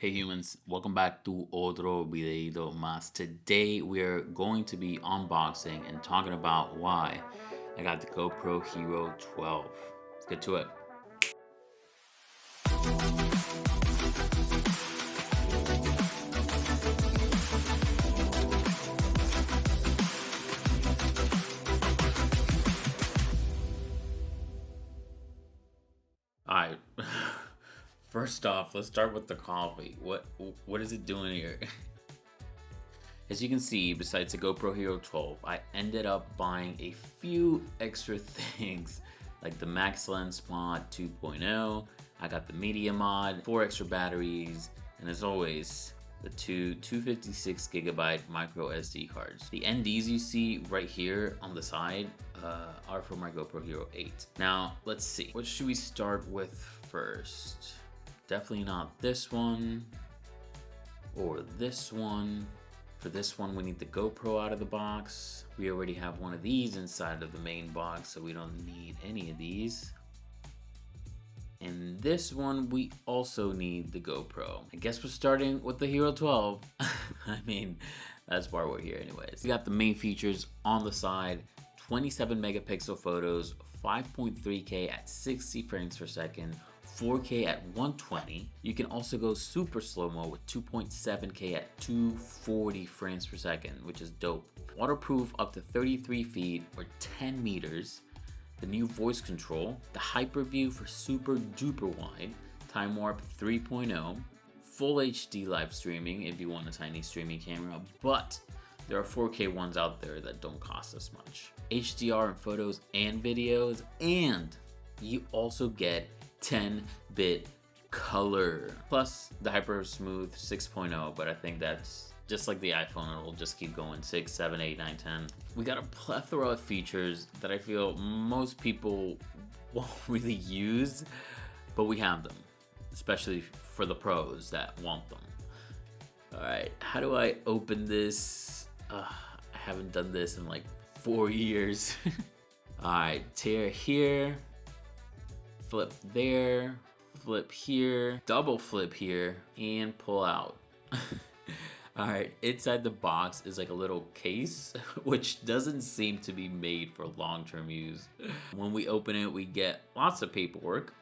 Hey humans, welcome back to otro videito más. Today we are going to be unboxing and talking about why I got the GoPro Hero 12. Let's get to it. Alright, first off, let's start with the coffee. What is it doing here? As you can see, besides the GoPro Hero 12, I ended up buying a few extra things like the Max Lens Mod 2.0, I got the Media Mod, 4 extra batteries, and as always, the two 256GB micro SD cards. The NDs you see right here on the side are for my GoPro Hero 8. Now, let's see. What should we start with first? Definitely not this one or this one. For this one, we need the GoPro out of the box. We already have one of these inside of the main box, so we don't need any of these. And this one, we also need the GoPro. I guess we're starting with the Hero 12. I mean, that's why we're here anyways. We got the main features on the side, 27 megapixel photos, 5.3K at 60 frames per second, 4K at 120. You can also go super slow-mo with 2.7K at 240 frames per second, which is dope. Waterproof up to 33 feet or 10 meters. The new voice control, the hyper view for super duper wide, time warp 3.0, full HD live streaming if you want a tiny streaming camera, but there are 4K ones out there that don't cost as much. HDR in photos and videos, and you also get 10-bit color. Plus the hyper smooth 6.0, but I think that's just like the iPhone, it'll just keep going 6, 7, 8, 9, 10. We got a plethora of features that I feel most people won't really use, but we have them, especially for the pros that want them. All right, how do I open this? I haven't done this in like 4 years. All right, tear here, flip there, flip here, double flip here, and pull out. All right, inside the box is like a little case, which doesn't seem to be made for long-term use. When we open it, we get lots of paperwork.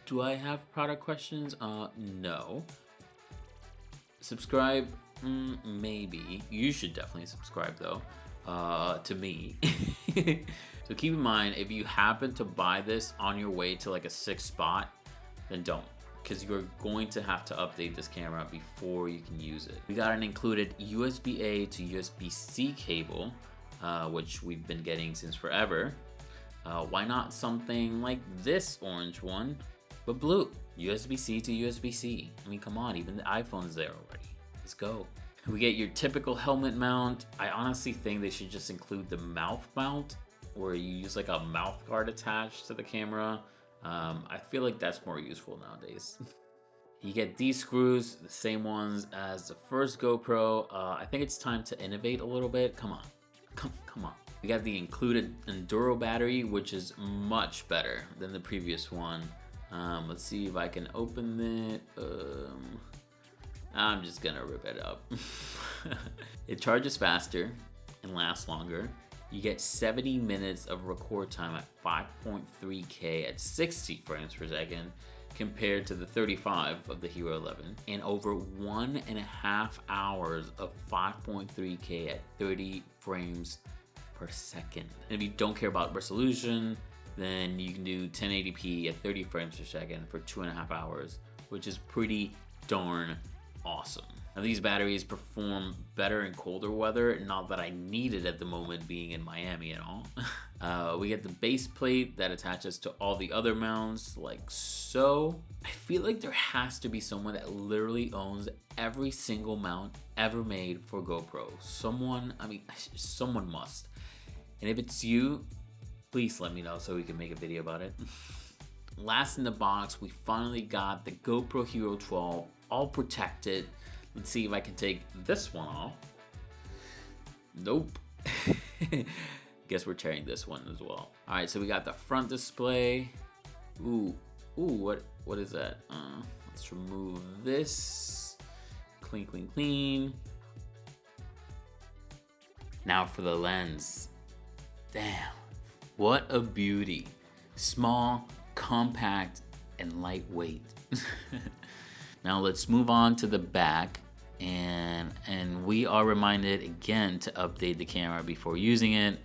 Do I have product questions? No. Subscribe? Maybe. You should definitely subscribe though, to me. So keep in mind, if you happen to buy this on your way to like a sick spot, then don't, because you're going to have to update this camera before you can use it. We got an included USB-A to USB-C cable, which we've been getting since forever. Why not something like this orange one, but blue? USB-C to USB-C. I mean, come on, even the iPhone's there already. Let's go. We get your typical helmet mount. I honestly think they should just include the mouth mount, where you use like a mouth guard attached to the camera. I feel like that's more useful nowadays. You get these screws, the same ones as the first GoPro. I think it's time to innovate a little bit. Come on, come on. We got the included Enduro battery, which is much better than the previous one. Let's see if I can open it. I'm just gonna rip it up. It charges faster and lasts longer. You get 70 minutes of record time at 5.3K at 60 frames per second compared to the 35 of the Hero 11, and over 1.5 hours of 5.3K at 30 frames per second. And if you don't care about resolution, then you can do 1080p at 30 frames per second for 2.5 hours, which is pretty darn awesome. Now these batteries perform better in colder weather, not that I need it at the moment being in Miami and all. We get the base plate that attaches to all the other mounts like so. I feel like there has to be someone that literally owns every single mount ever made for GoPro. Someone must. And if it's you, please let me know so we can make a video about it. Last in the box, we finally got the GoPro Hero 12 all protected. Let's see if I can take this one off. Nope. Guess we're tearing this one as well. All right, so we got the front display. Ooh, what is that? Let's remove this. Clean, clean, clean. Now for the lens. Damn, what a beauty. Small, compact, and lightweight. Now let's move on to the back, and we are reminded again to update the camera before using it.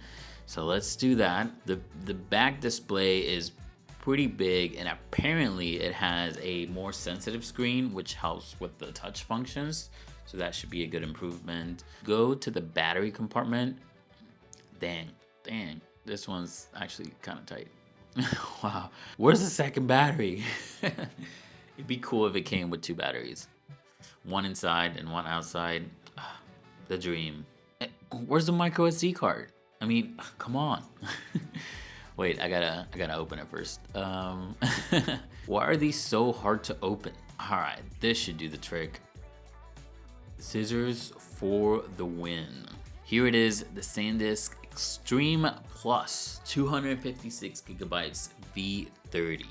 So let's do that. The back display is pretty big, and apparently it has a more sensitive screen which helps with the touch functions. So that should be a good improvement. Go to the battery compartment. Dang, this one's actually kind of tight. Wow, where's the second battery? It'd be cool if it came with 2 batteries. One inside and one outside. The dream. Where's the micro SD card? I mean, come on. Wait, I gotta open it first. Why are these so hard to open? All right, this should do the trick. Scissors for the win. Here it is, the SanDisk Extreme Plus 256 gigabytes V30.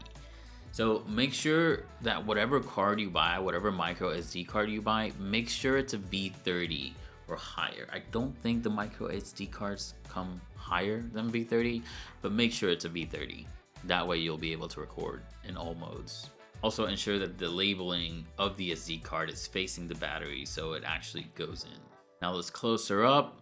So make sure that whatever card you buy, whatever micro SD card you buy, make sure it's a V30 or higher. I don't think the micro SD cards come higher than V30, but make sure it's a V30. That way you'll be able to record in all modes. Also ensure that the labeling of the SD card is facing the battery so it actually goes in. Now let's closer up.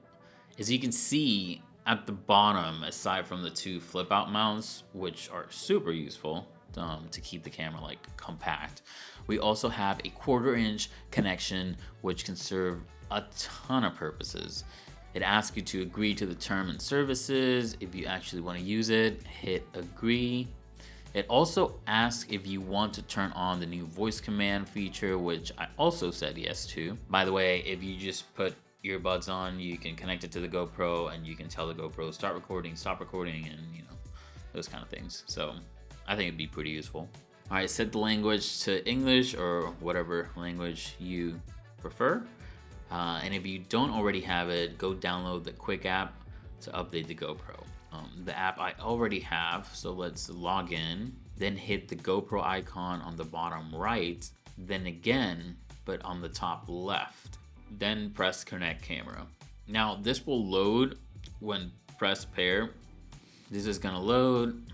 As you can see at the bottom, aside from the 2 flip out mounts, which are super useful to keep the camera like compact, we also have a 1/4 inch connection which can serve a ton of purposes. It asks you to agree to the term and services. If you actually want to use it, hit agree. It also asks if you want to turn on the new voice command feature, which I also said yes to. By the way, if you just put earbuds on, you can connect it to the GoPro and you can tell the GoPro start recording, stop recording, and you know, those kind of things. So I think it'd be pretty useful. All right, set the language to English or whatever language you prefer. And if you don't already have it, go download the Quick app to update the GoPro. The app I already have, so let's log in, then hit the GoPro icon on the bottom right, then again, but on the top left, then press connect camera. Now this will load when press pair. This is gonna load.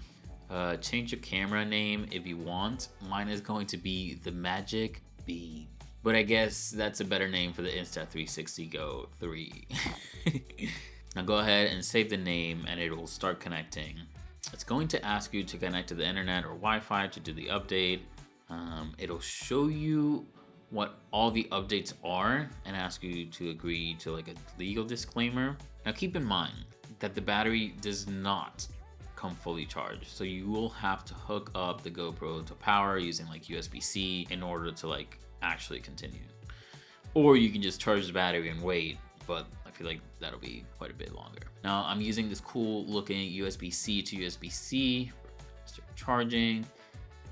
Change your camera name if you want. Mine is going to be the Magic Beam, but I guess that's a better name for the Insta360 Go 3. Now go ahead and save the name and it will start connecting. It's going to ask you to connect to the internet or Wi-Fi to do the update. It'll show you what all the updates are and ask you to agree to like a legal disclaimer. Now keep in mind that the battery does not come fully charged, so you will have to hook up the GoPro to power using like USB-C in order to like actually continue. Or you can just charge the battery and wait, but I feel like that'll be quite a bit longer. Now I'm using this cool looking USB-C to USB-C for charging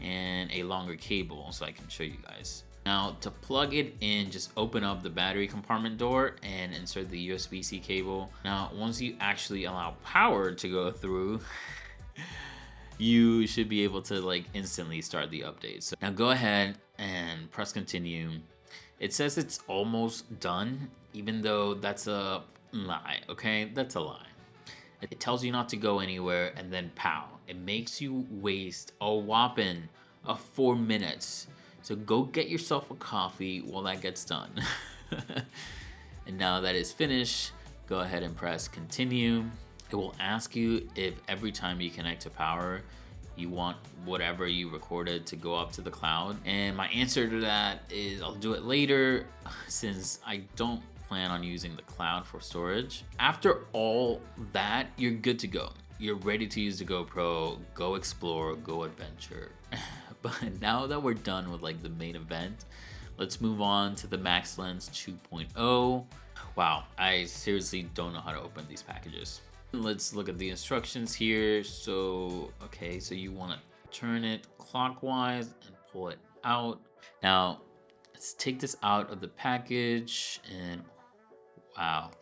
and a longer cable so I can show you guys. Now to plug it in, just open up the battery compartment door and insert the USB-C cable. Now once you actually allow power to go through, you should be able to like instantly start the update. So now go ahead and press continue. It says it's almost done, even though that's a lie, okay? That's a lie. It tells you not to go anywhere and then pow. It makes you waste a whopping 4 minutes. So go get yourself a coffee while that gets done. And now that is finished, go ahead and press continue. It will ask you if every time you connect to power, you want whatever you recorded to go up to the cloud. And my answer to that is I'll do it later since I don't plan on using the cloud for storage. After all that, you're good to go. You're ready to use the GoPro, go explore, go adventure. But now that we're done with like the main event, let's move on to the Max Lens 2.0. Wow, I seriously don't know how to open these packages. Let's look at the instructions here. So, okay, so you want to turn it clockwise and pull it out. Now, let's take this out of the package and wow.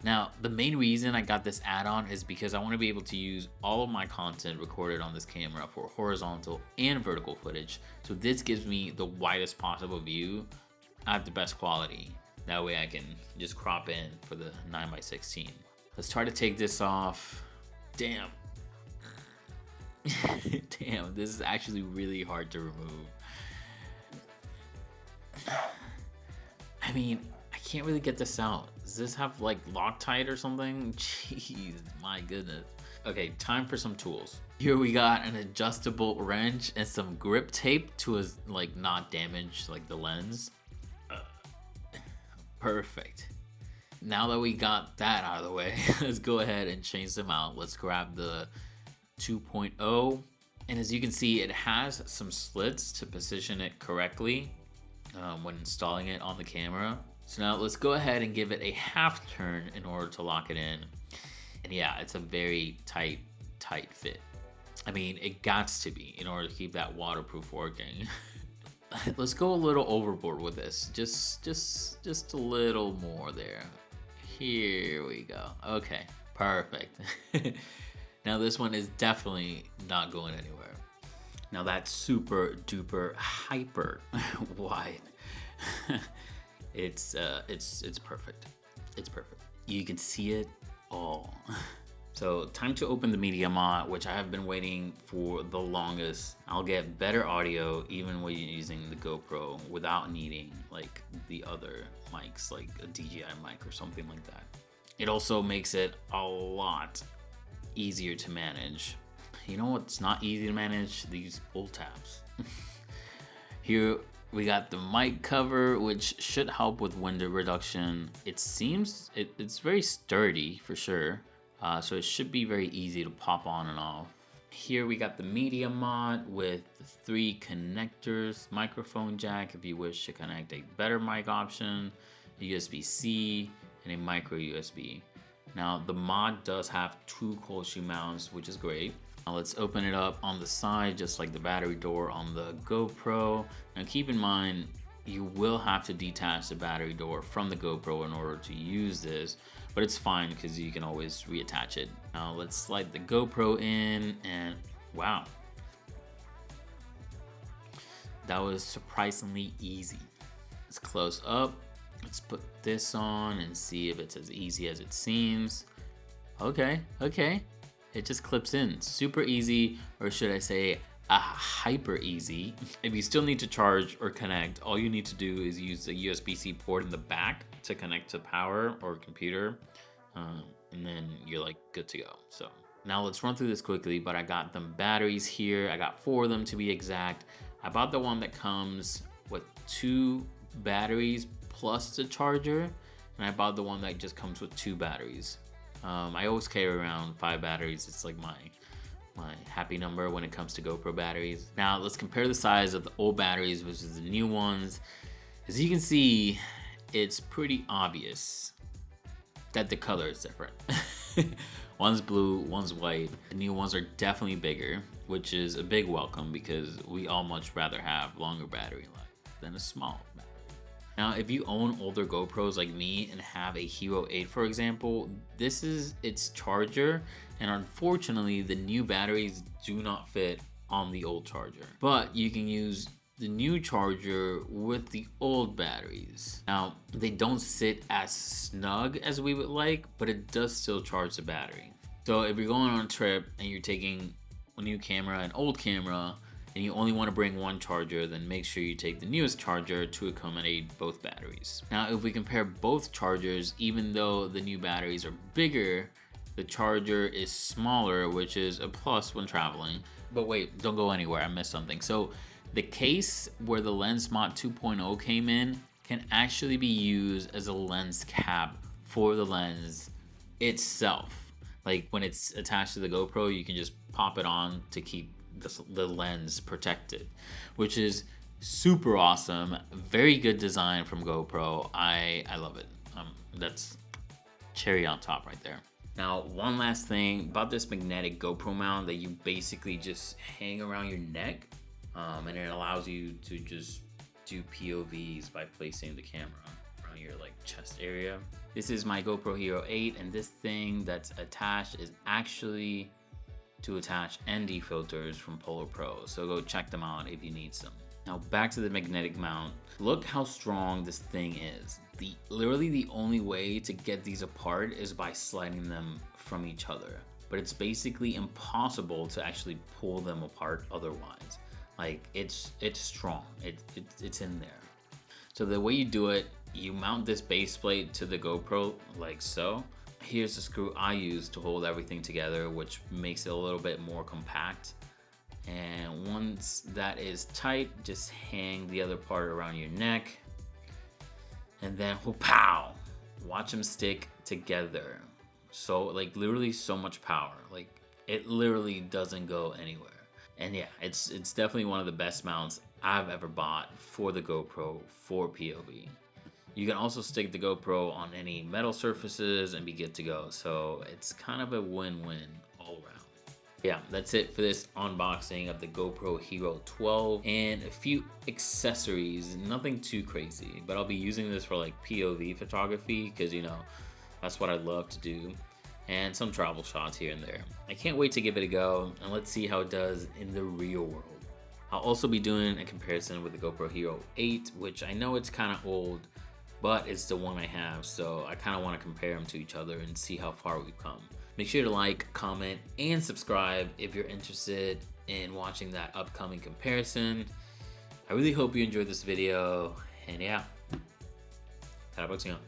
Now, the main reason I got this add-on is because I want to be able to use all of my content recorded on this camera for horizontal and vertical footage. So this gives me the widest possible view at the best quality. That way I can just crop in for the 9x16. Let's try to take this off. Damn. Damn, this is actually really hard to remove. I mean, I can't really get this out. Does this have like Loctite or something? Jeez, my goodness. Okay, time for some tools. Here we got an adjustable wrench and some grip tape to like not damage like the lens. Perfect. Now that we got that out of the way, let's go ahead and change them out. Let's grab the 2.0. And as you can see, it has some slits to position it correctly when installing it on the camera. So now let's go ahead and give it a half turn in order to lock it in. And yeah, it's a very tight fit. I mean, it gots to be in order to keep that waterproof working. Let's go a little overboard with this. Just a little more there. Here we go. Okay, perfect. Now this one is definitely not going anywhere. Now that's super duper hyper wide. It's perfect. It's perfect. You can see it all. So time to open the media mod, which I have been waiting for the longest. I'll get better audio even when you're using the GoPro without needing like the other mics, like a DJI mic or something like that. It also makes it a lot easier to manage. You know what's not easy to manage? These pull tabs. Here we got the mic cover, which should help with window reduction. It seems it's very sturdy for sure. So it should be very easy to pop on and off. Here we got the media mod with 3 connectors, microphone jack if you wish to connect a better mic option, a USB-C, and a micro USB. Now the mod does have 2 cold shoe mounts, which is great. Now let's open it up on the side, just like the battery door on the GoPro. Now keep in mind, you will have to detach the battery door from the GoPro in order to use this, but it's fine because you can always reattach it. Now let's slide the GoPro in, and wow, that was surprisingly easy. Let's close up. Let's put this on and see if it's as easy as it seems. Okay. It just clips in. Super easy, or should I say hyper easy. If you still need to charge or connect, all you need to do is use the USB-C port in the back to connect to power or computer, and then you're like good to go. So now let's run through this quickly, but I got them batteries here. I got 4 of them to be exact. I bought the one that comes with 2 batteries plus the charger, and I bought the one that just comes with 2 batteries. I always carry around 5 batteries. It's like my happy number when it comes to GoPro batteries. Now let's compare the size of the old batteries versus the new ones. As you can see, it's pretty obvious that the color is different. One's blue, one's white. The new ones are definitely bigger, which is a big welcome because we all much rather have longer battery life than a small battery. Now, if you own older GoPros like me and have a Hero 8, for example, this is its charger, and unfortunately, the new batteries do not fit on the old charger. But you can use the new charger with the old batteries. Now, they don't sit as snug as we would like, but it does still charge the battery. So if you're going on a trip and you're taking a new camera, an old camera, and you only want to bring one charger, then make sure you take the newest charger to accommodate both batteries. Now, if we compare both chargers, even though the new batteries are bigger, the charger is smaller, which is a plus when traveling. But wait, don't go anywhere, I missed something. So the case where the LensMod 2.0 came in can actually be used as a lens cap for the lens itself. Like when it's attached to the GoPro, you can just pop it on to keep the lens protected, which is super awesome. Very good design from GoPro. I love it. That's cherry on top right there. Now, one last thing about this magnetic GoPro mount that you basically just hang around your neck, and it allows you to just do POVs by placing the camera around your like chest area. This is my GoPro Hero 8, and this thing that's attached is actually to attach ND filters from Polar Pro, so go check them out if you need some. Now back to the magnetic mount. Look how strong this thing is. Literally the only way to get these apart is by sliding them from each other, but it's basically impossible to actually pull them apart otherwise. Like it's strong, it's in there. So the way you do it, you mount this base plate to the GoPro like so. Here's the screw I use to hold everything together, which makes it a little bit more compact. And once that is tight, just hang the other part around your neck, and then pow, watch them stick together. So like literally so much power, like it literally doesn't go anywhere. And yeah, it's definitely one of the best mounts I've ever bought for the GoPro for POV. You can also stick the GoPro on any metal surfaces and be good to go. So it's kind of a win-win all around. Yeah, that's it for this unboxing of the GoPro Hero 12 and a few accessories. Nothing too crazy, but I'll be using this for like POV photography because, you know, that's what I love to do, and some travel shots here and there. I can't wait to give it a go, and let's see how it does in the real world. I'll also be doing a comparison with the GoPro Hero 8, which I know it's kind of old, but it's the one I have, so I kind of want to compare them to each other and see how far we've come. Make sure to like, comment, and subscribe if you're interested in watching that upcoming comparison. I really hope you enjoyed this video, and yeah, Tara próxima.